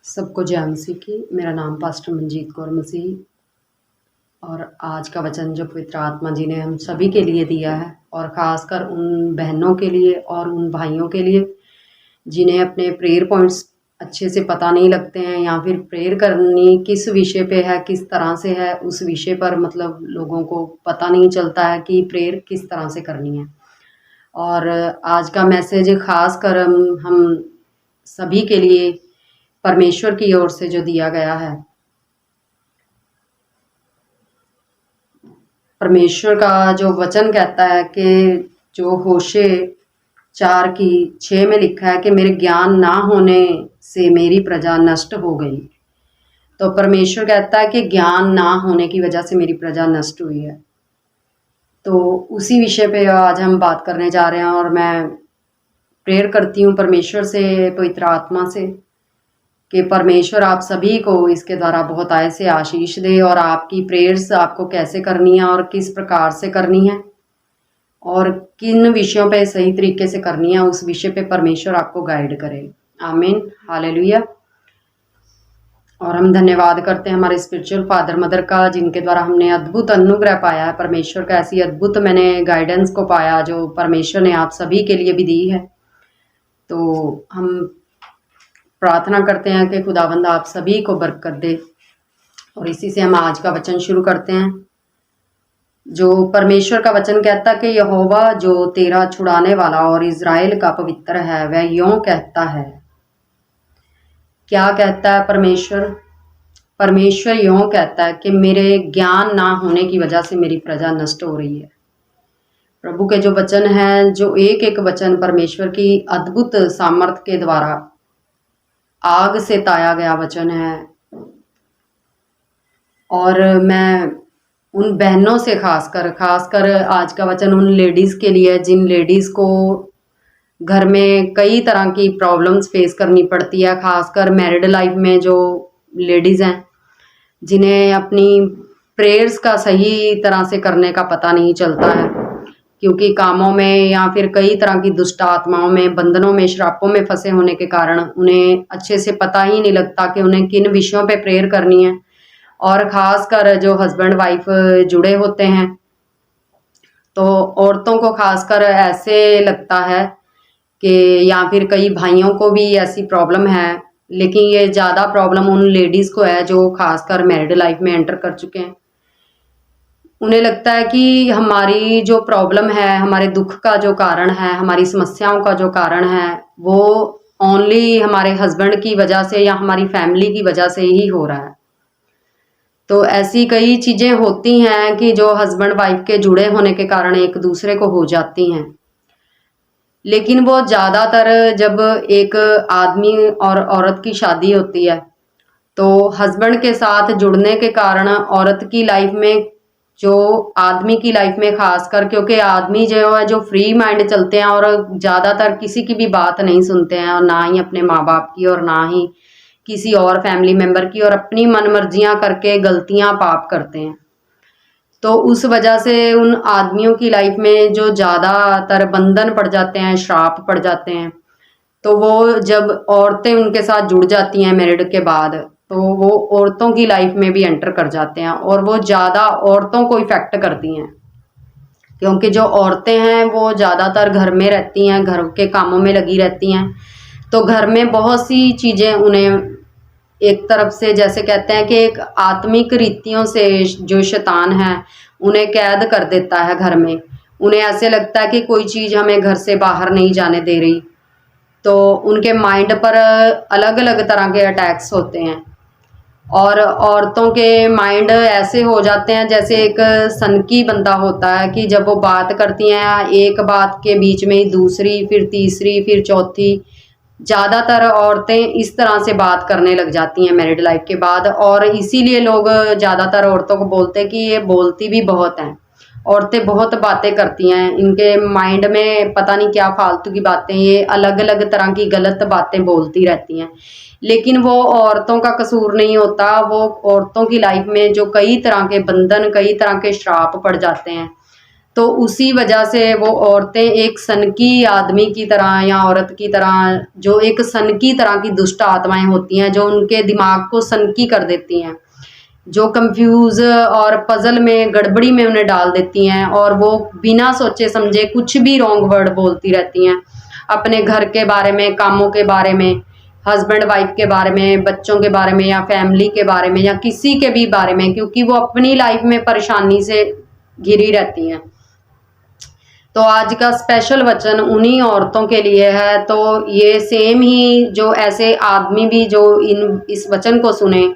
सबको जय मसीह की। मेरा नाम पास्टर मंजीत कौर मसीह और आज का वचन जो पवित्र आत्मा जी ने हम सभी के लिए दिया है और ख़ासकर उन बहनों के लिए और उन भाइयों के लिए जिन्हें अपने प्रेयर पॉइंट्स अच्छे से पता नहीं लगते हैं या फिर प्रेयर करनी किस विषय पे है, किस तरह से है, उस विषय पर मतलब लोगों को पता नहीं चलता है कि प्रेयर किस तरह से करनी है। और आज का मैसेज ख़ास कर हम सभी के लिए परमेश्वर की ओर से जो दिया गया है। परमेश्वर का जो वचन कहता है कि जो होशे 4:6 में लिखा है कि मेरे ज्ञान ना होने से मेरी प्रजा नष्ट हो गई। तो परमेश्वर कहता है कि ज्ञान ना होने की वजह से मेरी प्रजा नष्ट हुई है। तो उसी विषय पे आज हम बात करने जा रहे हैं और मैं प्रेयर करती हूँ परमेश्वर से, पवित्र आत्मा से, कि परमेश्वर आप सभी को इसके द्वारा बहुत आय से आशीष दे और आपकी प्रेयर्स आपको कैसे करनी है और किस प्रकार से करनी है और किन विषयों पे सही तरीके से करनी है, उस विषय पे परमेश्वर आपको गाइड करे। आमीन, हालेलुया। और हम धन्यवाद करते हैं हमारे स्पिरिचुअल फादर मदर का, जिनके द्वारा हमने अद्भुत अनुग्रह पाया है। परमेश्वर का ऐसी अद्भुत मैंने गाइडेंस को पाया जो परमेश्वर ने आप सभी के लिए भी दी है। तो हम प्रार्थना करते हैं कि खुदावंद आप सभी को बरकत दे और इसी से हम आज का वचन शुरू करते हैं। जो परमेश्वर का वचन कहता है कि यहोवा जो तेरा छुड़ाने वाला और इज़राइल का पवित्र है वह यूं कहता है। क्या कहता है परमेश्वर? परमेश्वर यूं कहता है कि मेरे ज्ञान ना होने की वजह से मेरी प्रजा नष्ट हो रही है। प्रभु के जो वचन है, जो एक एक वचन परमेश्वर की अद्भुत सामर्थ के द्वारा आग से ताया गया वचन है। और मैं उन बहनों से खासकर आज का वचन उन लेडीज़ के लिए जिन लेडीज़ को घर में कई तरह की प्रॉब्लम्स फेस करनी पड़ती है, खासकर मैरिड लाइफ में जो लेडीज़ हैं जिन्हें अपनी प्रेयर्स का सही तरह से करने का पता नहीं चलता है, क्योंकि कामों में या फिर कई तरह की दुष्ट आत्माओं में, बंधनों में, श्रापों में फंसे होने के कारण उन्हें अच्छे से पता ही नहीं लगता कि उन्हें किन विषयों पे प्रेयर करनी है। और ख़ासकर जो हस्बैंड वाइफ जुड़े होते हैं तो औरतों को खासकर ऐसे लगता है कि, या फिर कई भाइयों को भी ऐसी प्रॉब्लम है, लेकिन ये ज़्यादा प्रॉब्लम उन लेडीज़ को है जो खासकर मैरिड लाइफ में एंटर कर चुके हैं। उन्हें लगता है कि हमारी जो प्रॉब्लम है, हमारे दुख का जो कारण है, हमारी समस्याओं का जो कारण है, वो ओनली हमारे हस्बैंड की वजह से या हमारी फैमिली की वजह से ही हो रहा है। तो ऐसी कई चीज़ें होती हैं कि जो हस्बैंड वाइफ के जुड़े होने के कारण एक दूसरे को हो जाती हैं, लेकिन वो ज़्यादातर जब एक आदमी और औरत की शादी होती है तो हस्बैंड के साथ जुड़ने के कारण औरत की लाइफ में, जो आदमी की लाइफ में खासकर, क्योंकि आदमी जो है जो फ्री माइंड चलते हैं और ज़्यादातर किसी की भी बात नहीं सुनते हैं, और ना ही अपने माँ बाप की और ना ही किसी और फैमिली मेम्बर की, और अपनी मन मर्जियाँ करके गलतियाँ पाप करते हैं। तो उस वजह से उन आदमियों की लाइफ में जो ज़्यादातर बंधन पड़ जाते हैं, श्राप पड़ जाते हैं, तो वो जब औरतें उनके साथ जुड़ जाती हैं मैरिड के बाद, तो वो औरतों की लाइफ में भी एंटर कर जाते हैं और वो ज़्यादा औरतों को इफ़ेक्ट करती हैं, क्योंकि जो औरतें हैं वो ज़्यादातर घर में रहती हैं, घर के कामों में लगी रहती हैं। तो घर में बहुत सी चीज़ें उन्हें एक तरफ से, जैसे कहते हैं कि एक आत्मिक रीतियों से जो शैतान है उन्हें कैद कर देता है घर में। उन्हें ऐसे लगता है कि कोई चीज़ हमें घर से बाहर नहीं जाने दे रही, तो उनके माइंड पर अलग अलग तरह के अटैक्स होते हैं। और औरतों के माइंड ऐसे हो जाते हैं जैसे एक सनकी बंदा होता है कि जब वो बात करती हैं, एक बात के बीच में ही दूसरी, फिर तीसरी, फिर चौथी, ज़्यादातर औरतें इस तरह से बात करने लग जाती हैं मैरिड लाइफ के बाद। और इसीलिए लोग ज़्यादातर औरतों को बोलते हैं कि ये बोलती भी बहुत हैं, औरतें बहुत बातें करती हैं, इनके माइंड में पता नहीं क्या फालतू की बातें, ये अलग अलग तरह की गलत बातें बोलती रहती हैं। लेकिन वो औरतों का कसूर नहीं होता, वो औरतों की लाइफ में जो कई तरह के बंधन, कई तरह के श्राप पड़ जाते हैं, तो उसी वजह से वो औरतें एक सनकी आदमी की तरह या औरत की तरह, जो एक सनकी तरह की दुष्ट आत्माएं होती हैं, जो उनके दिमाग को सनकी कर देती हैं, जो कंफ्यूज और पजल में, गड़बड़ी में उन्हें डाल देती हैं, और वो बिना सोचे समझे कुछ भी रॉन्ग वर्ड बोलती रहती हैं अपने घर के बारे में, कामों के बारे में, हस्बैंड वाइफ के बारे में, बच्चों के बारे में, या फैमिली के बारे में, या किसी के भी बारे में, क्योंकि वो अपनी लाइफ में परेशानी से घिरी रहती हैं। तो आज का स्पेशल वचन उन्हीं औरतों के लिए है। तो ये सेम ही जो ऐसे आदमी भी जो इस वचन को सुने,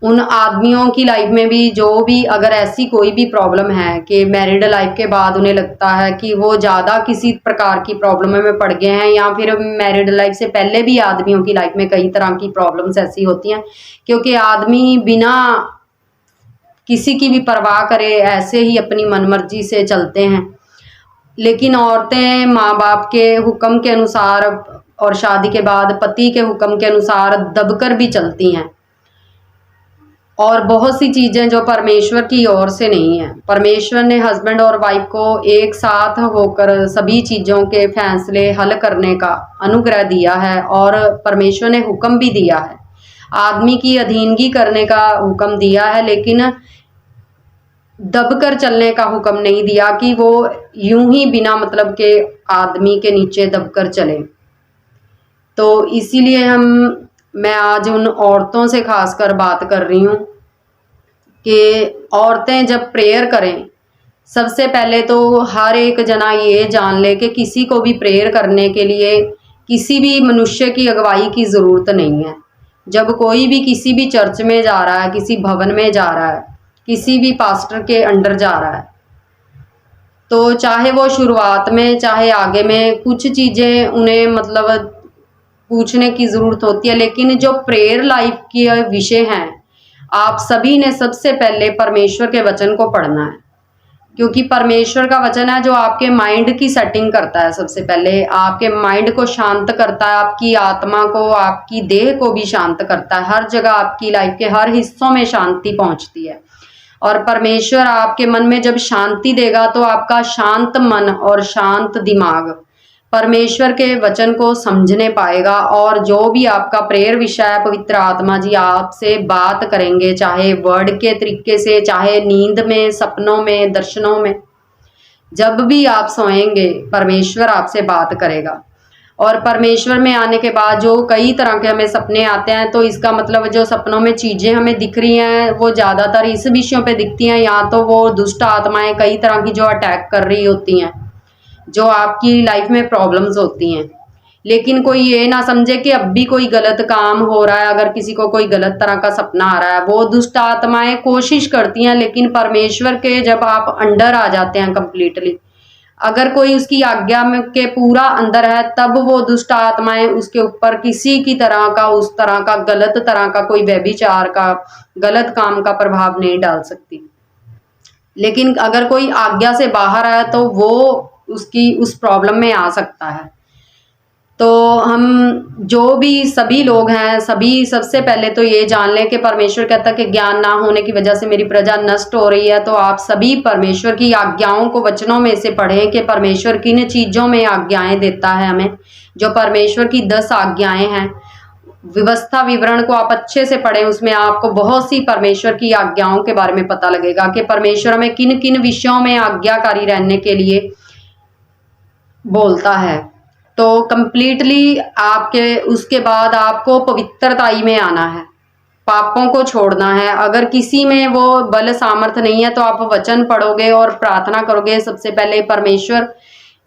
उन आदमियों की लाइफ में भी जो भी अगर ऐसी कोई भी प्रॉब्लम है कि मैरिड लाइफ के बाद उन्हें लगता है कि वो ज़्यादा किसी प्रकार की प्रॉब्लम में पड़ गए हैं, या फिर मैरिड लाइफ से पहले भी आदमियों की लाइफ में कई तरह की प्रॉब्लम्स ऐसी होती हैं, क्योंकि आदमी बिना किसी की भी परवाह करे ऐसे ही अपनी मनमर्जी से चलते हैं, लेकिन औरतें माँ बाप के हुक्म के अनुसार और शादी के बाद पति के हुक्म के अनुसार दबकर भी चलती हैं। और बहुत सी चीज़ें जो परमेश्वर की ओर से नहीं है। परमेश्वर ने हस्बैंड और वाइफ को एक साथ होकर सभी चीज़ों के फैसले हल करने का अनुग्रह दिया है, और परमेश्वर ने हुक्म भी दिया है, आदमी की अधीनगी करने का हुक्म दिया है, लेकिन दबकर चलने का हुक्म नहीं दिया कि वो यूं ही बिना मतलब के आदमी के नीचे दबकर चले। तो इसीलिए मैं आज उन औरतों से खासकर बात कर रही हूँ कि औरतें जब प्रेयर करें, सबसे पहले तो हर एक जना ये जान ले कि किसी को भी प्रेयर करने के लिए किसी भी मनुष्य की अगुवाई की ज़रूरत नहीं है। जब कोई भी किसी भी चर्च में जा रहा है, किसी भवन में जा रहा है, किसी भी पास्टर के अंडर जा रहा है, तो चाहे वो शुरुआत में चाहे आगे में कुछ चीज़ें उन्हें मतलब पूछने की ज़रूरत होती है, लेकिन जो प्रेयर लाइफ के विषय हैं, आप सभी ने सबसे पहले परमेश्वर के वचन को पढ़ना है, क्योंकि परमेश्वर का वचन है जो आपके माइंड की सेटिंग करता है। सबसे पहले आपके माइंड को शांत करता है, आपकी आत्मा को, आपकी देह को भी शांत करता है। हर जगह आपकी लाइफ के हर हिस्सों में शांति पहुंचती है, और परमेश्वर आपके मन में जब शांति देगा तो आपका शांत मन और शांत दिमाग परमेश्वर के वचन को समझने पाएगा, और जो भी आपका प्रेयर विषय है, पवित्र आत्मा जी आपसे बात करेंगे, चाहे वर्ड के तरीके से, चाहे नींद में, सपनों में, दर्शनों में, जब भी आप सोएंगे परमेश्वर आपसे बात करेगा। और परमेश्वर में आने के बाद जो कई तरह के हमें सपने आते हैं, तो इसका मतलब जो सपनों में चीज़ें हमें दिख रही हैं वो ज़्यादातर इस विषयों पे दिखती हैं, या तो वो दुष्ट आत्माएं कई तरह की जो अटैक कर रही होती हैं, जो आपकी लाइफ में प्रॉब्लम्स होती हैं। लेकिन कोई ये ना समझे कि अब भी कोई गलत काम हो रहा है। अगर किसी को कोई गलत तरह का सपना आ रहा है, वो दुष्ट आत्माएं कोशिश करती हैं, लेकिन परमेश्वर के जब आप अंडर आ जाते हैं कंप्लीटली, अगर कोई उसकी आज्ञा में के पूरा अंदर है, तब वो दुष्ट आत्माएं उसके ऊपर किसी की तरह का, उस तरह का गलत तरह का कोई व्यभिचार का, गलत काम का प्रभाव नहीं डाल सकती। लेकिन अगर कोई आज्ञा से बाहर है तो वो उसकी उस प्रॉब्लम में आ सकता है। तो हम जो भी सभी लोग हैं, सभी सबसे पहले तो ये जान लें कि परमेश्वर कहता है कि ज्ञान ना होने की वजह से मेरी प्रजा नष्ट हो रही है। तो आप सभी परमेश्वर की आज्ञाओं को वचनों में से पढ़ें कि परमेश्वर किन चीज़ों में आज्ञाएं देता है हमें। जो परमेश्वर की 10 आज्ञाएं हैं, व्यवस्था विवरण को आप अच्छे से पढ़ें, उसमें आपको बहुत सी परमेश्वर की आज्ञाओं के बारे में पता लगेगा कि परमेश्वर हमें किन किन विषयों में आज्ञाकारी रहने के लिए बोलता है। तो कंप्लीटली आपके उसके बाद आपको पवित्रताई में आना है, पापों को छोड़ना है। अगर किसी में वो बल सामर्थ्य नहीं है तो आप वचन पढ़ोगे और प्रार्थना करोगे सबसे पहले परमेश्वर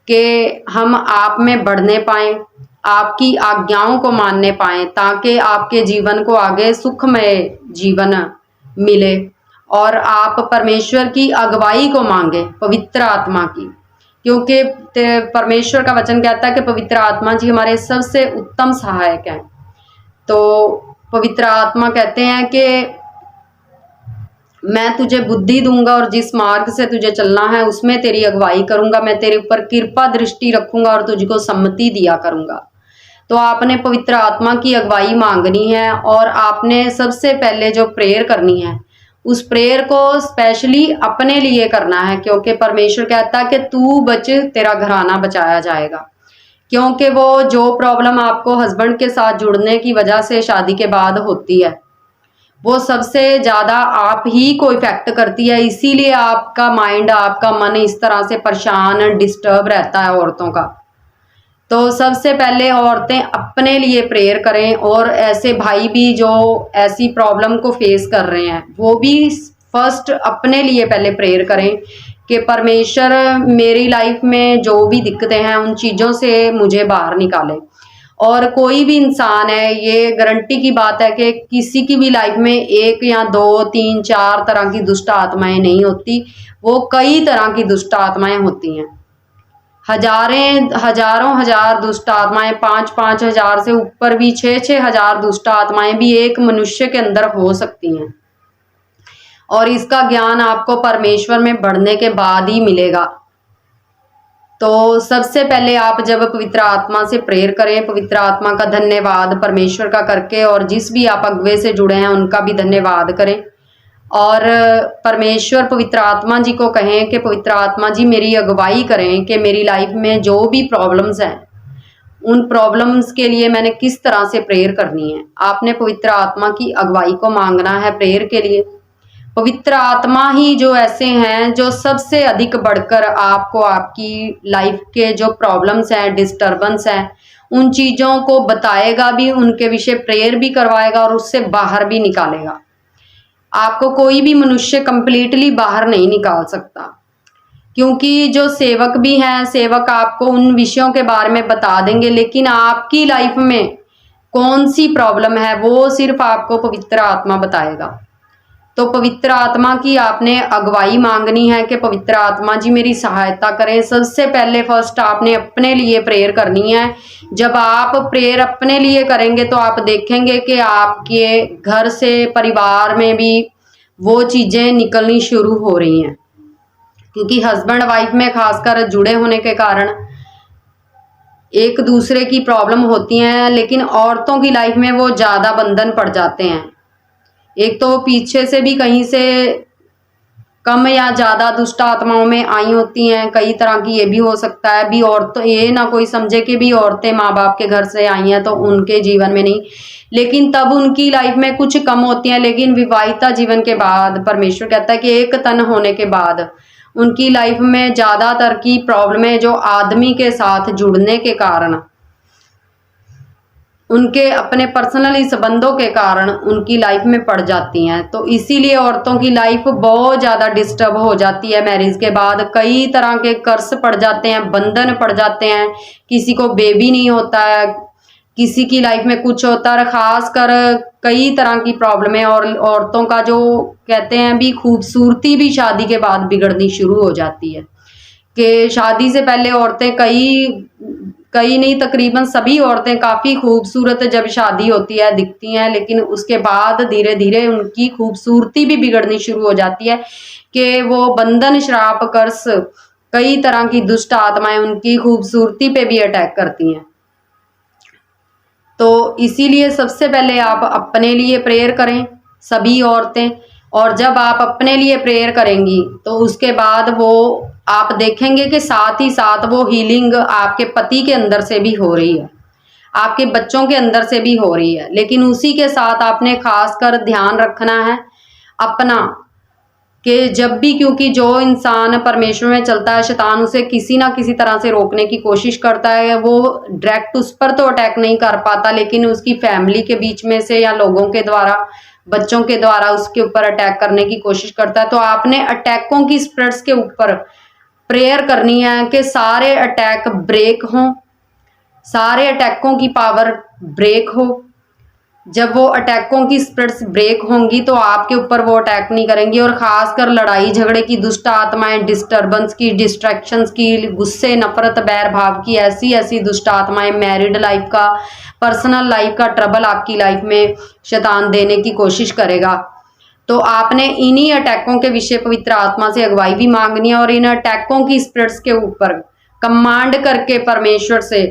के हम आप में बढ़ने पाएं, आपकी आज्ञाओं को मानने पाएं, ताकि आपके जीवन को आगे सुखमय जीवन मिले। और आप परमेश्वर की अगुवाई को मांगे, पवित्र आत्मा की, क्योंकि परमेश्वर का वचन कहता है कि पवित्र आत्मा जी हमारे सबसे उत्तम सहायक हैं। तो पवित्र आत्मा कहते हैं कि मैं तुझे बुद्धि दूंगा और जिस मार्ग से तुझे चलना है उसमें तेरी अगुवाई करूंगा, मैं तेरे ऊपर कृपा दृष्टि रखूंगा और तुझको सम्मति दिया करूंगा। तो आपने पवित्र आत्मा की अगुवाई मांगनी है, और आपने सबसे पहले जो प्रेयर करनी है उस प्रेयर को स्पेशली अपने लिए करना है, क्योंकि परमेश्वर कहता है कि तू बच, तेरा घराना बचाया जाएगा। क्योंकि वो जो प्रॉब्लम आपको हस्बैंड के साथ जुड़ने की वजह से शादी के बाद होती है, वो सबसे ज़्यादा आप ही को इफेक्ट करती है। इसीलिए आपका माइंड, आपका मन इस तरह से परेशान, डिस्टर्ब रहता है औरतों का। तो सबसे पहले औरतें अपने लिए प्रेयर करें, और ऐसे भाई भी जो ऐसी प्रॉब्लम को फेस कर रहे हैं, वो भी फर्स्ट अपने लिए पहले प्रेयर करें कि परमेश्वर मेरी लाइफ में जो भी दिक्कतें हैं उन चीज़ों से मुझे बाहर निकाले। और कोई भी इंसान है, ये गारंटी की बात है कि किसी की भी लाइफ में एक या दो तीन चार तरह की दुष्ट आत्माएं नहीं होती, वो कई तरह की दुष्ट आत्माएं होती हैं। हजारों हजार दुष्ट आत्माएं, 5,000 से ऊपर भी, 6,000 दुष्ट आत्माएं भी एक मनुष्य के अंदर हो सकती हैं। और इसका ज्ञान आपको परमेश्वर में बढ़ने के बाद ही मिलेगा। तो सबसे पहले आप जब पवित्र आत्मा से प्रेयर करें, पवित्र आत्मा का धन्यवाद परमेश्वर का करके, और जिस भी आप अगुवे से जुड़े हैं उनका भी धन्यवाद करें। और परमेश्वर पवित्र आत्मा जी को कहें कि पवित्र आत्मा जी मेरी अगुवाई करें कि मेरी लाइफ में जो भी प्रॉब्लम्स हैं, उन प्रॉब्लम्स के लिए मैंने किस तरह से प्रेयर करनी है। आपने पवित्र आत्मा की अगुवाई को मांगना है प्रेयर के लिए। पवित्र आत्मा ही जो ऐसे हैं जो सबसे अधिक बढ़कर आपको आपकी लाइफ के जो प्रॉब्लम्स हैं, डिस्टर्बेंस हैं, उन चीज़ों को बताएगा भी, उनके विषय प्रेयर भी करवाएगा और उससे बाहर भी निकालेगा। आपको कोई भी मनुष्य कंप्लीटली बाहर नहीं निकाल सकता, क्योंकि जो सेवक भी हैं, सेवक आपको उन विषयों के बारे में बता देंगे, लेकिन आपकी लाइफ में कौन सी प्रॉब्लम है वो सिर्फ आपको पवित्र आत्मा बताएगा। तो पवित्र आत्मा की आपने अगुवाई मांगनी है कि पवित्र आत्मा जी मेरी सहायता करें। सबसे पहले फर्स्ट आपने अपने लिए प्रेयर करनी है। जब आप प्रेयर अपने लिए करेंगे तो आप देखेंगे कि आपके घर से, परिवार में भी वो चीज़ें निकलनी शुरू हो रही हैं, क्योंकि हस्बैंड वाइफ में खासकर जुड़े होने के कारण एक दूसरे की प्रॉब्लम होती हैं, लेकिन औरतों की लाइफ में वो ज़्यादा बंधन पड़ जाते हैं। एक तो पीछे से भी कहीं से कम या ज़्यादा दुष्ट आत्माओं में आई होती हैं, कई तरह की ये भी हो सकता है। भी औरतें, ये ना कोई समझे कि भी औरतें माँ बाप के घर से आई हैं तो उनके जीवन में नहीं, लेकिन तब उनकी लाइफ में कुछ कम होती हैं। लेकिन विवाहिता जीवन के बाद परमेश्वर कहता है कि एक तन होने के बाद उनकी लाइफ में ज़्यादातर की प्रॉब्लमें जो आदमी के साथ जुड़ने के कारण, उनके अपने पर्सनली संबंधों के कारण उनकी लाइफ में पड़ जाती हैं। तो इसीलिए औरतों की लाइफ बहुत ज़्यादा डिस्टर्ब हो जाती है। मैरिज के बाद कई तरह के कर्स पड़ जाते हैं, बंधन पड़ जाते हैं। किसी को बेबी नहीं होता है, किसी की लाइफ में कुछ होता है, खास कर कई तरह की प्रॉब्लमें। और औरतों का जो कहते हैं भी, खूबसूरती भी शादी के बाद बिगड़नी शुरू हो जाती है। कि शादी से पहले औरतें कई नहीं, तकरीबन सभी औरतें काफ़ी खूबसूरत जब शादी होती है दिखती हैं, लेकिन उसके बाद धीरे धीरे उनकी खूबसूरती भी बिगड़नी शुरू हो जाती है कि वो बंधन, श्राप, कर्स, कई तरह की दुष्ट आत्माएं उनकी खूबसूरती पे भी अटैक करती हैं। तो इसीलिए सबसे पहले आप अपने लिए प्रेयर करें, सभी औरतें। और जब आप अपने लिए प्रेयर करेंगी तो उसके बाद वो आप देखेंगे कि साथ ही साथ वो हीलिंग आपके पति के अंदर से भी हो रही है, आपके बच्चों के अंदर से भी हो रही है। लेकिन उसी के साथ आपने खास कर ध्यान रखना है अपना, कि जब भी, क्योंकि जो इंसान परमेश्वर में चलता है, शैतान उसे किसी ना किसी तरह से रोकने की कोशिश करता है। वो डायरेक्ट उस पर तो अटैक नहीं कर पाता, लेकिन उसकी फैमिली के बीच में से या लोगों के द्वारा, बच्चों के द्वारा उसके ऊपर अटैक करने की कोशिश करता है। तो आपने अटैकों की स्पिरिट्स के ऊपर प्रेयर करनी है कि सारे अटैक ब्रेक हों, सारे अटैकों की पावर ब्रेक हो। जब वो अटैकों की स्पिरिट्स ब्रेक होंगी तो आपके ऊपर वो अटैक नहीं करेंगी। और खासकर लड़ाई झगड़े की दुष्ट आत्माएं, डिस्टर्बेंस की, डिस्ट्रैक्शंस की, गुस्से, नफरत, बैर भाव की ऐसी ऐसी दुष्ट आत्माएं, मैरिड लाइफ का, पर्सनल लाइफ का ट्रबल आपकी लाइफ में शैतान देने की कोशिश करेगा। तो आपने इन्हीं अटैकों के विषय पवित्र आत्मा से अगुवाई भी मांगनी है, और इन अटैकों की स्पिरिट्स के ऊपर कमांड करके परमेश्वर से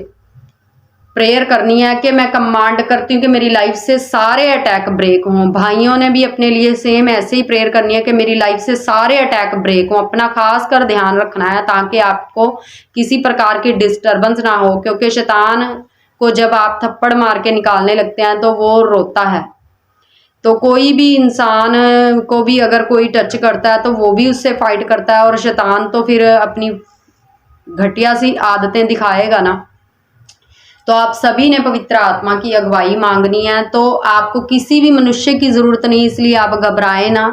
प्रेयर करनी है कि मैं कमांड करती हूँ कि मेरी लाइफ से सारे अटैक ब्रेक हों। भाइयों ने भी अपने लिए सेम ऐसे ही प्रेयर करनी है कि मेरी लाइफ से सारे अटैक ब्रेक हों। अपना खास कर ध्यान रखना है ताकि आपको किसी प्रकार की डिस्टरबेंस ना हो, क्योंकि शैतान को जब आप थप्पड़ मार के निकालने लगते हैं तो वो रोता है। तो कोई भी इंसान को भी अगर कोई टच करता है तो वो भी उससे फाइट करता है, और शैतान तो फिर अपनी घटिया सी आदतें दिखाएगा ना। तो आप सभी ने पवित्र आत्मा की अगुवाई मांगनी है। तो आपको किसी भी मनुष्य की जरूरत नहीं, इसलिए आप घबराए ना।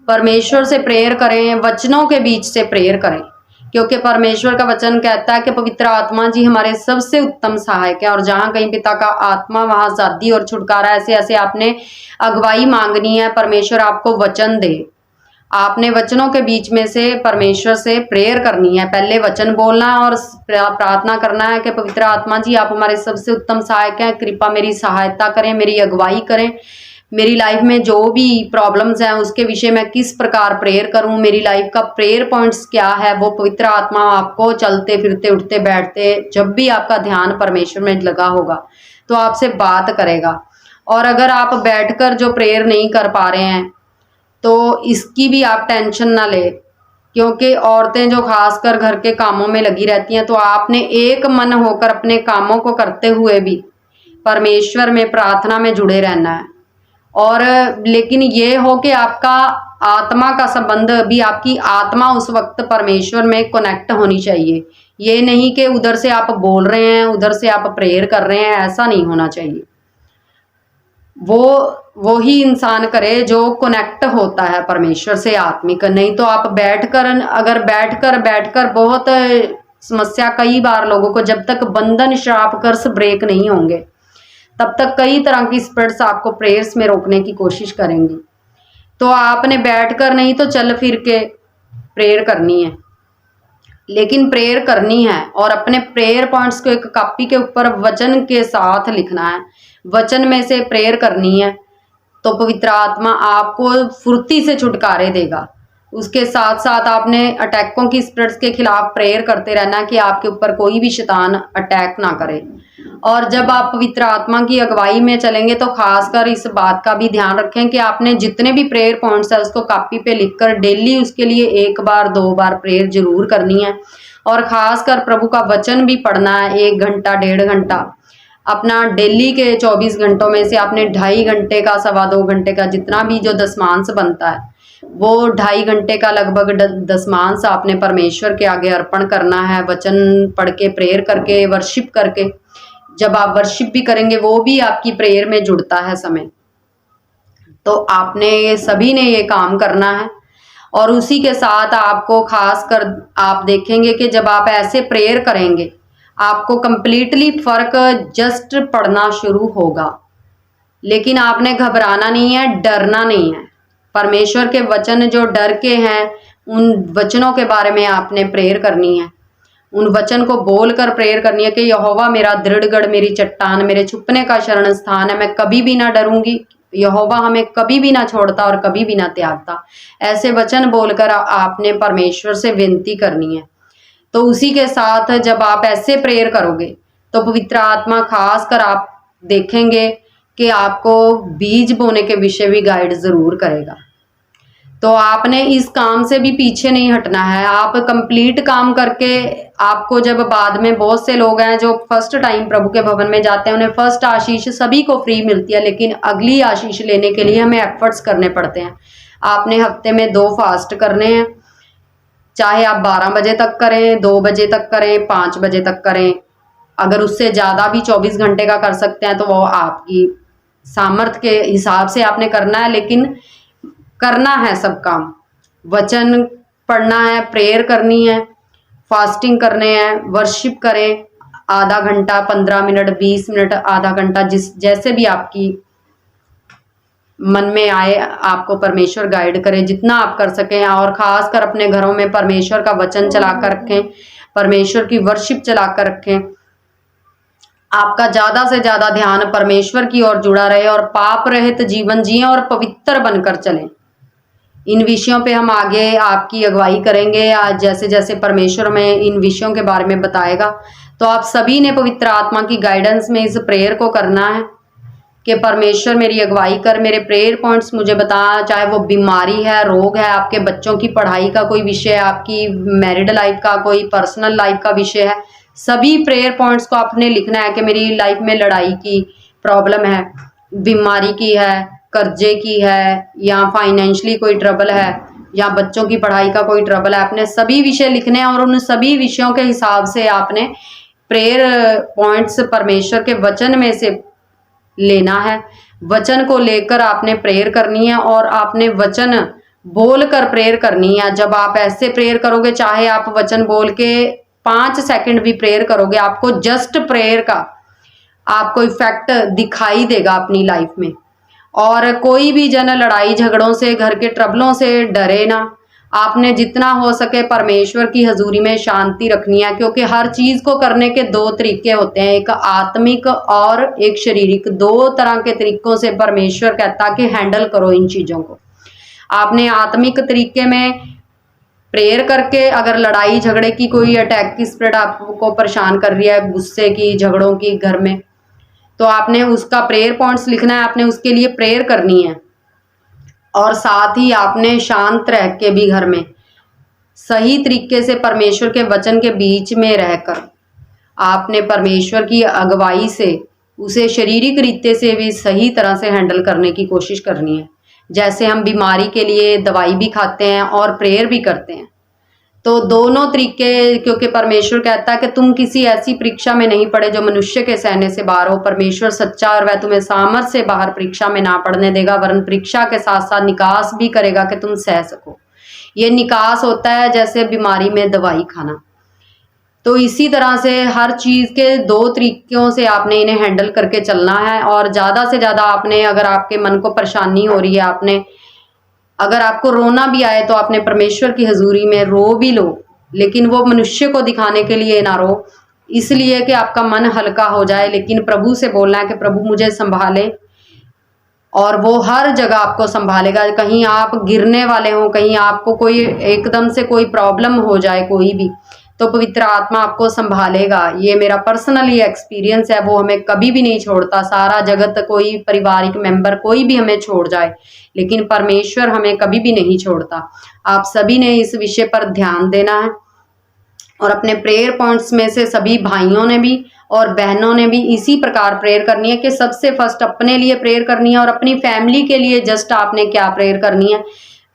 परमेश्वर से प्रेयर करें, वचनों के बीच से प्रेयर करें, क्योंकि परमेश्वर का वचन कहता है कि पवित्र आत्मा जी हमारे सबसे उत्तम सहायक है, और जहां कहीं पिता का आत्मा वहां आजादी और छुटकारा। ऐसे ऐसे आपने अगुवाई मांगनी है, परमेश्वर आपको वचन दे। आपने वचनों के बीच में से परमेश्वर से प्रेयर करनी है। पहले वचन बोलना है और प्रार्थना करना है कि पवित्र आत्मा जी आप हमारे सबसे उत्तम सहायक हैं, कृपा मेरी सहायता करें, मेरी अगुवाई करें। मेरी लाइफ में जो भी प्रॉब्लम्स हैं उसके विषय में किस प्रकार प्रेयर करूं, मेरी लाइफ का प्रेयर पॉइंट्स क्या है, वो पवित्र आत्मा आपको चलते फिरते उठते बैठते जब भी आपका ध्यान परमेश्वर में लगा होगा तो आपसे बात करेगा। और अगर आप बैठकर जो प्रेयर नहीं कर पा रहे हैं तो इसकी भी आप टेंशन ना ले, क्योंकि औरतें जो खासकर घर के कामों में लगी रहती हैं, तो आपने एक मन होकर अपने कामों को करते हुए भी परमेश्वर में प्रार्थना में जुड़े रहना है। और लेकिन ये हो कि आपका आत्मा का संबंध भी, आपकी आत्मा उस वक्त परमेश्वर में कनेक्ट होनी चाहिए। ये नहीं कि उधर से आप बोल रहे हैं उधर से आप प्रेयर कर रहे हैं, ऐसा नहीं होना चाहिए। वो ही इंसान करे जो कनेक्ट होता है परमेश्वर से आत्मिक। नहीं तो आप अगर बैठकर बहुत समस्या, कई बार लोगों को जब तक बंधन श्राप कर्स ब्रेक नहीं होंगे तब तक कई तरह की स्पिरिट्स आपको प्रेयर्स में रोकने की कोशिश करेंगी। तो आपने बैठकर नहीं तो चल फिर के प्रेयर करनी है, लेकिन प्रेयर करनी है और अपने प्रेयर पॉइंट्स को एक कॉपी के ऊपर वचन के साथ लिखना है, वचन में से प्रेयर करनी है। तो पवित्र आत्मा आपको फुर्ती से छुटकारे देगा। उसके साथ साथ आपने अटैकों की स्पिरिट्स के खिलाफ प्रेयर करते रहना कि आपके ऊपर कोई भी शैतान अटैक ना करे। और जब आप पवित्र आत्मा की अगुवाई में चलेंगे तो खासकर इस बात का भी ध्यान रखें कि आपने जितने भी प्रेयर पॉइंट्स है उसको कॉपी पे लिखकर डेली उसके लिए 1 बार 2 बार प्रेयर जरूर करनी है। और खासकर प्रभु का वचन भी पढ़ना है 1 घंटा 1.5 घंटा। अपना डेली के 24 घंटों में से आपने 2.5 घंटे का, 2.25 घंटे का, जितना भी जो दशमांश बनता है वो 2.5 घंटे का लगभग दशमांश आपने परमेश्वर के आगे अर्पण करना है, वचन पढ़ के, प्रेयर करके, वर्शिप करके। जब आप वर्शिप भी करेंगे वो भी आपकी प्रेयर में जुड़ता है समय। तो आपने सभी ने ये काम करना है। और उसी के साथ आपको खास कर आप देखेंगे कि जब आप ऐसे प्रेयर करेंगे आपको कंप्लीटली फर्क जस्ट पड़ना शुरू होगा। लेकिन आपने घबराना नहीं है, डरना नहीं है। परमेश्वर के वचन जो डर के हैं उन वचनों के बारे में आपने प्रेयर करनी है। उन वचन को बोलकर प्रेयर करनी है कि यहोवा मेरा दृढ़गढ़, मेरी चट्टान, मेरे छुपने का शरण स्थान है, मैं कभी भी ना डरूंगी। यहोवा हमें कभी भी ना छोड़ता और कभी भी ना त्यागता। ऐसे वचन बोलकर आपने परमेश्वर से विनती करनी है। तो उसी के साथ जब आप ऐसे प्रेयर करोगे तो पवित्र आत्मा खास कर आप देखेंगे कि आपको बीज बोने के विषय भी गाइड जरूर करेगा। तो आपने इस काम से भी पीछे नहीं हटना है। आप कंप्लीट काम करके, आपको जब बाद में, बहुत से लोग हैं जो फर्स्ट टाइम प्रभु के भवन में जाते हैं, उन्हें फर्स्ट आशीष सभी को फ्री मिलती है, लेकिन अगली आशीष लेने के लिए हमें एफर्ट्स करने पड़ते हैं। आपने हफ्ते में 2 फास्ट करने हैं, चाहे आप 12 बजे तक करें, 2 बजे तक करें, 5 बजे तक करें। अगर उससे ज़्यादा भी 24 घंटे का कर सकते हैं तो वो आपकी सामर्थ्य के हिसाब से आपने करना है, लेकिन करना है सब काम। वचन पढ़ना है, प्रेयर करनी है, फास्टिंग करने हैं, वर्शिप करें, आधा घंटा, 15 मिनट, 20 मिनट, आधा घंटा, जैसे भी आपकी मन में आए आपको परमेश्वर गाइड करे, जितना आप कर सकें। और खास कर अपने घरों में परमेश्वर का वचन चला कर रखें, परमेश्वर की वर्शिप चला कर रखें। आपका ज्यादा से ज्यादा ध्यान परमेश्वर की ओर जुड़ा रहे और पाप रहित जीवन जिएं और पवित्र बनकर चलें। इन विषयों पे हम आगे आपकी अगुवाई करेंगे। आज जैसे जैसे परमेश्वर में इन विषयों के बारे में बताएगा तो आप सभी ने पवित्र आत्मा की गाइडेंस में इस प्रेयर को करना है कि परमेश्वर मेरी अगुवाई कर, मेरे प्रेयर पॉइंट्स मुझे बता, चाहे वो बीमारी है, रोग है, आपके बच्चों की पढ़ाई का कोई विषय है, आपकी मैरिड लाइफ का, कोई पर्सनल लाइफ का विषय है, सभी प्रेयर पॉइंट्स को आपने लिखना है कि मेरी लाइफ में लड़ाई की प्रॉब्लम है, बीमारी की है, कर्जे की है, या फाइनेंशियली कोई ट्रबल है, या बच्चों की पढ़ाई का कोई ट्रबल है। आपने सभी विषय लिखने हैं और उन सभी विषयों के हिसाब से आपने प्रेयर पॉइंट्स परमेश्वर के वचन में से लेना है। वचन को लेकर आपने प्रेयर करनी है और आपने वचन बोल कर प्रेयर करनी है। जब आप ऐसे प्रेयर करोगे, चाहे आप वचन बोल के 5 सेकंड भी प्रेयर करोगे, आपको जस्ट प्रेयर का आपको इफेक्ट दिखाई देगा अपनी लाइफ में। और कोई भी जन लड़ाई झगड़ों से, घर के ट्रबलों से डरे ना। आपने जितना हो सके परमेश्वर की हजूरी में शांति रखनी है, क्योंकि हर चीज को करने के 2 तरीके होते हैं, एक आत्मिक और एक शारीरिक। 2 तरह के तरीकों से परमेश्वर कहता कि हैंडल करो इन चीजों को। आपने आत्मिक तरीके में प्रेयर करके, अगर लड़ाई झगड़े की कोई अटैक की स्पिरिट आपको परेशान कर रही है, गुस्से की, झगड़ों की घर में, तो आपने उसका प्रेयर पॉइंट्स लिखना है, आपने उसके लिए प्रेयर करनी है। और साथ ही आपने शांत रह के भी घर में सही तरीके से परमेश्वर के वचन के बीच में रहकर आपने परमेश्वर की अगुवाई से उसे शारीरिक रीते से भी सही तरह से हैंडल करने की कोशिश करनी है। जैसे हम बीमारी के लिए दवाई भी खाते हैं और प्रेयर भी करते हैं, तो दोनों तरीके, क्योंकि परमेश्वर कहता है कि तुम किसी ऐसी परीक्षा में नहीं पड़े जो मनुष्य के सहने से बाहर हो। परमेश्वर सच्चा और वह तुम्हें सामर्थ से बाहर परीक्षा में ना पड़ने देगा, वरन परीक्षा के साथ साथ निकास भी करेगा कि तुम सह सको। ये निकास होता है जैसे बीमारी में दवाई खाना। तो इसी तरह से हर चीज के 2 तरीकों से आपने इन्हें हैंडल करके चलना है। और ज्यादा से ज्यादा आपने, अगर आपके मन को परेशानी हो रही है, आपने अगर आपको रोना भी आए तो आपने परमेश्वर की हजूरी में रो भी लो, लेकिन वो मनुष्य को दिखाने के लिए ना रो, इसलिए कि आपका मन हल्का हो जाए। लेकिन प्रभु से बोलना है कि प्रभु मुझे संभाले, और वो हर जगह आपको संभालेगा। कहीं आप गिरने वाले हो, कहीं आपको कोई एकदम से कोई प्रॉब्लम हो जाए कोई भी, तो पवित्र आत्मा आपको संभालेगा। ये मेरा पर्सनली एक्सपीरियंस है, वो हमें कभी भी नहीं छोड़ता। सारा जगत, कोई पारिवारिक मेंबर, कोई भी हमें छोड़ जाए, लेकिन परमेश्वर हमें कभी भी नहीं छोड़ता। आप सभी ने इस विषय पर ध्यान देना है और अपने प्रेयर पॉइंट्स में से सभी भाइयों ने भी और बहनों ने भी इसी प्रकार प्रेयर करनी है कि सबसे फर्स्ट अपने लिए प्रेयर करनी है और अपनी फैमिली के लिए जस्ट आपने क्या प्रेयर करनी है,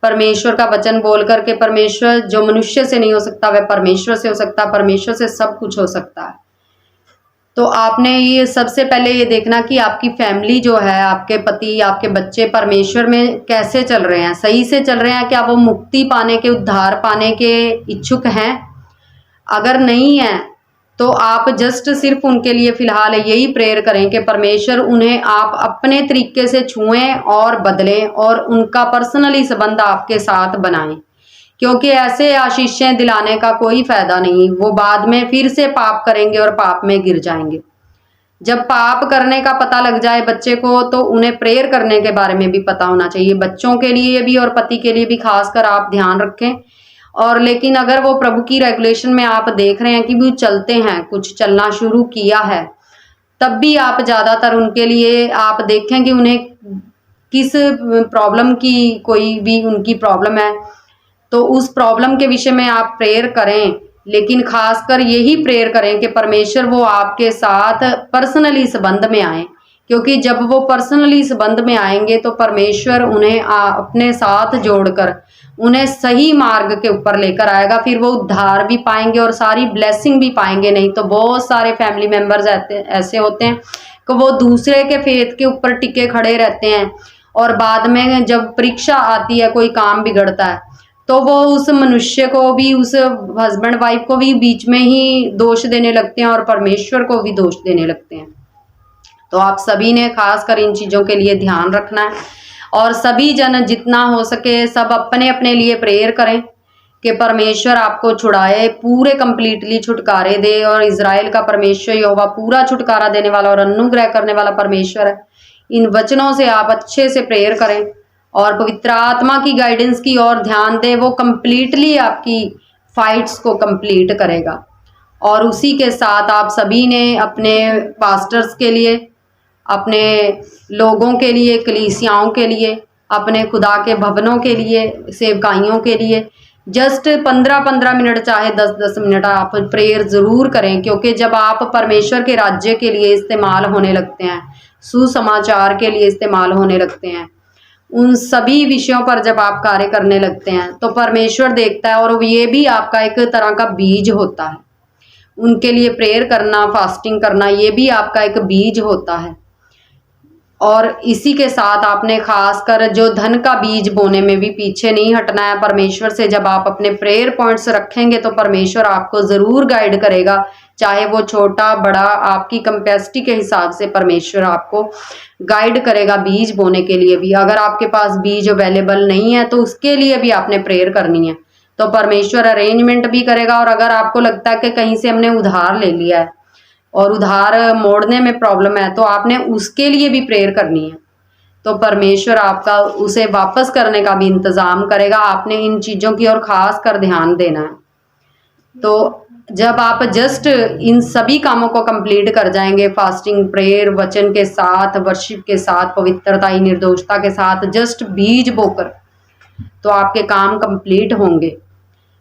परमेश्वर का वचन बोल करके। परमेश्वर जो मनुष्य से नहीं हो सकता वह परमेश्वर से हो सकता, परमेश्वर से सब कुछ हो सकता है। तो आपने ये सबसे पहले ये देखना कि आपकी फैमिली जो है, आपके पति, आपके बच्चे परमेश्वर में कैसे चल रहे हैं, सही से चल रहे हैं, क्या वो मुक्ति पाने के, उद्धार पाने के इच्छुक हैं। अगर नहीं है तो आप जस्ट सिर्फ उनके लिए फिलहाल यही प्रेयर करें कि परमेश्वर उन्हें आप अपने तरीके से छुएं और बदलें और उनका पर्सनली संबंध आपके साथ बनाएं, क्योंकि ऐसे आशीषें दिलाने का कोई फायदा नहीं। वो बाद में फिर से पाप करेंगे और पाप में गिर जाएंगे। जब पाप करने का पता लग जाए बच्चे को, तो उन्हें प्रेयर करने के बारे में भी पता होना चाहिए। बच्चों के लिए भी और पति के लिए भी खासकर आप ध्यान रखें। और लेकिन अगर वो प्रभु की रेगुलेशन में आप देख रहे हैं कि वो चलते हैं, कुछ चलना शुरू किया है, तब भी आप ज्यादातर उनके लिए आप देखें कि उन्हें किस प्रॉब्लम की, कोई भी उनकी प्रॉब्लम है तो उस प्रॉब्लम के विषय में आप प्रेयर करें। लेकिन खासकर यही प्रेयर करें कि परमेश्वर वो आपके साथ पर्सनली संबंध में आए, क्योंकि जब वो पर्सनली संबंध में आएंगे तो परमेश्वर उन्हें अपने साथ जोड़कर उन्हें सही मार्ग के ऊपर लेकर आएगा। फिर वो उद्धार भी पाएंगे और सारी ब्लेसिंग भी पाएंगे। नहीं तो बहुत सारे फैमिली मेंबर्स ऐसे होते हैं कि वो दूसरे के फेथ के ऊपर टिके खड़े रहते हैं और बाद में जब परीक्षा आती है, कोई काम बिगड़ता है, तो वो उस मनुष्य को भी, उस हस्बैंड वाइफ को भी बीच में ही दोष देने लगते हैं और परमेश्वर को भी दोष देने लगते हैं। तो आप सभी ने खासकर इन चीज़ों के लिए ध्यान रखना है और सभी जन जितना हो सके सब अपने अपने लिए प्रेयर करें कि परमेश्वर आपको छुड़ाए, पूरे कंप्लीटली छुटकारे दे। और इजराइल का परमेश्वर यहोवा पूरा छुटकारा देने वाला और अनुग्रह करने वाला परमेश्वर है। इन वचनों से आप अच्छे से प्रेयर करें और पवित्र आत्मा की गाइडेंस की ओर ध्यान दें। वो कंप्लीटली आपकी फाइट्स को कंप्लीट करेगा और उसी के साथ आप सभी ने अपने पास्टर्स के लिए, अपने लोगों के लिए, कलीसियाओं के लिए, अपने खुदा के भवनों के लिए, सेवकाइयों के लिए जस्ट 15-15 मिनट चाहे 10-10 मिनट आप प्रेयर ज़रूर करें, क्योंकि जब आप परमेश्वर के राज्य के लिए इस्तेमाल होने लगते हैं, सुसमाचार के लिए इस्तेमाल होने लगते हैं, उन सभी विषयों पर जब आप कार्य करने लगते हैं तो परमेश्वर देखता है, और ये भी आपका एक तरह का बीज होता है। उनके लिए प्रेयर करना, फास्टिंग करना, ये भी आपका एक बीज होता है। और इसी के साथ आपने खासकर जो धन का बीज बोने में भी पीछे नहीं हटना है परमेश्वर से। जब आप अपने प्रेयर पॉइंट्स रखेंगे तो परमेश्वर आपको ज़रूर गाइड करेगा, चाहे वो छोटा बड़ा, आपकी कैपेसिटी के हिसाब से परमेश्वर आपको गाइड करेगा बीज बोने के लिए भी। अगर आपके पास बीज अवेलेबल नहीं है तो उसके लिए भी आपने प्रेयर करनी है, तो परमेश्वर अरेंजमेंट भी करेगा। और अगर आपको लगता है कि कहीं से हमने उधार ले लिया है और उधार मोड़ने में प्रॉब्लम है, तो आपने उसके लिए भी प्रेयर करनी है, तो परमेश्वर आपका उसे वापस करने का भी इंतज़ाम करेगा। आपने इन चीज़ों की ओर खास कर ध्यान देना है। तो जब आप जस्ट इन सभी कामों को कंप्लीट कर जाएंगे, फास्टिंग, प्रेयर, वचन के साथ, वर्शिप के साथ, पवित्रता, निर्दोषता के साथ, जस्ट बीज बोकर, तो आपके काम कंप्लीट होंगे।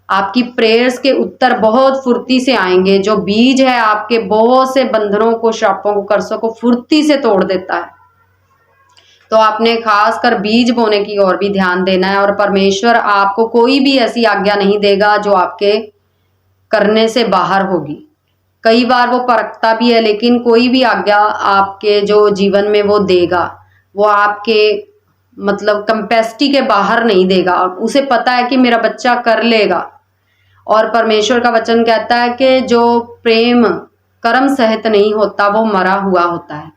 आपकी प्रेयर्स के उत्तर बहुत फुर्ती से आएंगे। जो बीज है आपके बहुत से बंधनों को, शापों को, कर्सों को फुर्ती से तोड़ देता है। तो आपने खास कर बीज बोने की ओर भी ध्यान देना है, और परमेश्वर आपको कोई भी ऐसी आज्ञा नहीं देगा जो आपके करने से बाहर होगी। कई बार वो परखता भी है, लेकिन कोई भी आज्ञा आपके जो जीवन में वो देगा, वो आपके मतलब कैपेसिटी के बाहर नहीं देगा। उसे पता है कि मेरा बच्चा कर लेगा। और परमेश्वर का वचन कहता है कि जो प्रेम कर्म सहित नहीं होता वो मरा हुआ होता है।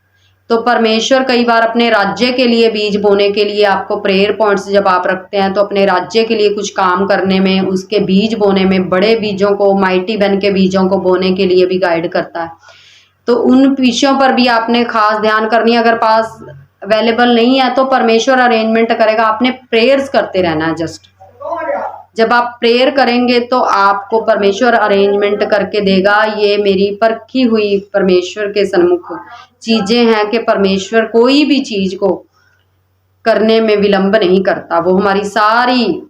तो परमेश्वर कई बार अपने राज्य के लिए बीज बोने के लिए आपको प्रेयर पॉइंट्स जब आप रखते हैं, तो अपने राज्य के लिए कुछ काम करने में, उसके बीज बोने में, बड़े बीजों को, माइटी बन के बीजों को बोने के लिए भी गाइड करता है। तो उन विषयों पर भी आपने खास ध्यान करनी है। अगर पास अवेलेबल नहीं है तो परमेश्वर अरेंजमेंट करेगा, आपने प्रेयर्स करते रहना है। जस्ट जब आप प्रेयर करेंगे तो आपको परमेश्वर अरेंजमेंट करके देगा। ये मेरी परखी हुई परमेश्वर के सन्मुख चीजें हैं कि परमेश्वर कोई भी चीज को करने में विलंब नहीं करता, वो हमारी सारी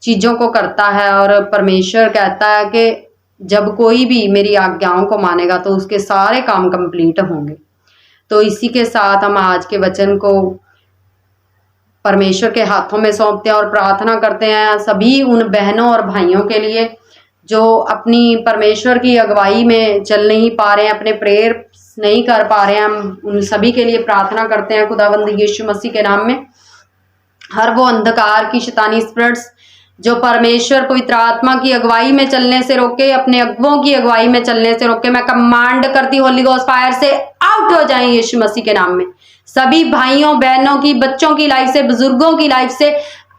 चीजों को करता है। और परमेश्वर कहता है कि जब कोई भी मेरी आज्ञाओं को मानेगा तो उसके सारे काम कंप्लीट होंगे। तो इसी के साथ हम आज के वचन को परमेश्वर के हाथों में सौंपते हैं और प्रार्थना करते हैं सभी उन बहनों और भाइयों के लिए जो अपनी परमेश्वर की अगुवाई में चल नहीं पा रहे हैं, अपने प्रेयर नहीं कर पा रहे हैं। हम उन सभी के लिए प्रार्थना करते हैं खुदावंद यीशु मसीह के नाम में। हर वो अंधकार की शैतानी स्पिरिट्स जो परमेश्वर पवित्र आत्मा की अगुवाई में चलने से रोके, अपने अगुओं की अगुवाई में चलने से रोके, मैं कमांड करती हूँ होली गोस्ट फायर से आउट हो जाएं यीशु मसीह के नाम में। सभी भाइयों बहनों की, बच्चों की लाइफ से, बुजुर्गों की लाइफ से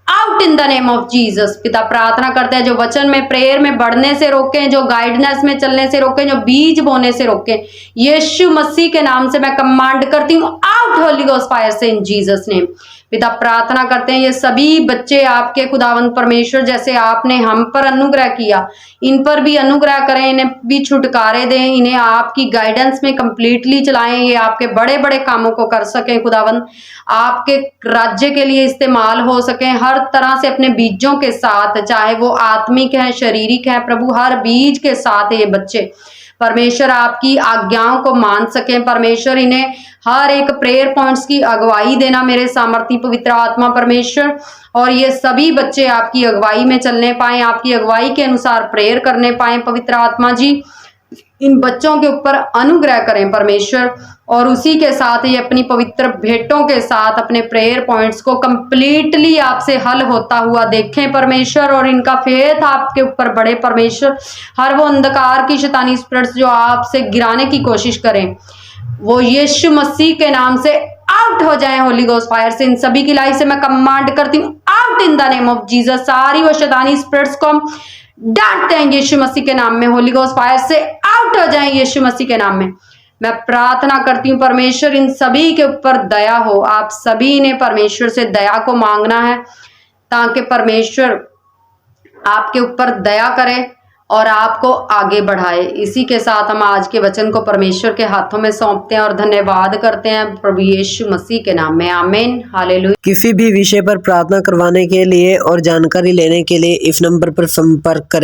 out in the name of Jesus. पिता प्रार्थना करते हैं जो वचन में, प्रेयर में बढ़ने से रोकें, जो गाइडेंस में चलने से रोकें, जो बीज बोने से रोकें, यीशु मसीह के नाम से मैं कमांड करती हूँ आउट होली गोस्ट फायर से इन जीसस नेम। पिता प्रार्थना करते हैं ये सभी बच्चे आपके खुदावंद परमेश्वर, जैसे आपने हम पर अनुग्रह किया, इन पर भी अनुग्रह करें, इन्हें भी छुटकारे दें, इन्हें आपकी गाइडेंस में कंप्लीटली चलाएं, ये आपके बड़े बड़े कामों को कर सकें खुदावंद, आपके राज्य के लिए इस्तेमाल हो सकें हर तरह से अपने बीजों के साथ, चाहे वो आत्मिक है, शारीरिक है, प्रभु हर बीज के साथ ये बच्चे परमेश्वर आपकी आज्ञाओं को मान सकें। परमेश्वर इन्हें हर एक प्रेयर पॉइंट्स की अगुवाई देना मेरे सामर्थी पवित्र आत्मा परमेश्वर, और ये सभी बच्चे आपकी अगुवाई में चलने पाएं, आपकी अगुवाई के अनुसार प्रेयर करने पाएं। पवित्र आत्मा जी इन बच्चों के ऊपर अनुग्रह करें परमेश्वर, और उसी के साथ ये अपनी पवित्र भेंटों के साथ अपने प्रेयर पॉइंट्स को कंप्लीटली आपसे हल होता हुआ देखें परमेश्वर, और इनका फेथ आपके ऊपर बढ़े परमेश्वर। हर वो अंधकार की शैतानी स्पिरिट्स जो आपसे गिराने की कोशिश करें वो यीशु मसीह के नाम से आउट हो जाएं होली गोस्ट फायर से। इन सभी की लाइफ से मैं कमांड करती हूँ out in the name of Jesus. सारी वो शैतानी स्पिरिट्स को हम डांटते हैं यीशु मसीह के नाम में, होली गोस्ट फायर से आउट हो जाएं यीशु मसीह के नाम में। मैं प्रार्थना करती हूँ परमेश्वर इन सभी के ऊपर दया हो। आप सभी ने परमेश्वर से दया को मांगना है ताकि परमेश्वर आपके ऊपर दया करे और आपको आगे बढ़ाए। इसी के साथ हम आज के वचन को परमेश्वर के हाथों में सौंपते हैं और धन्यवाद करते हैं प्रभु यीशु मसीह के नाम में, आमीन, हालेलुया। किसी भी विषय पर प्रार्थना करवाने के लिए और जानकारी लेने के लिए इस नंबर पर संपर्क करें।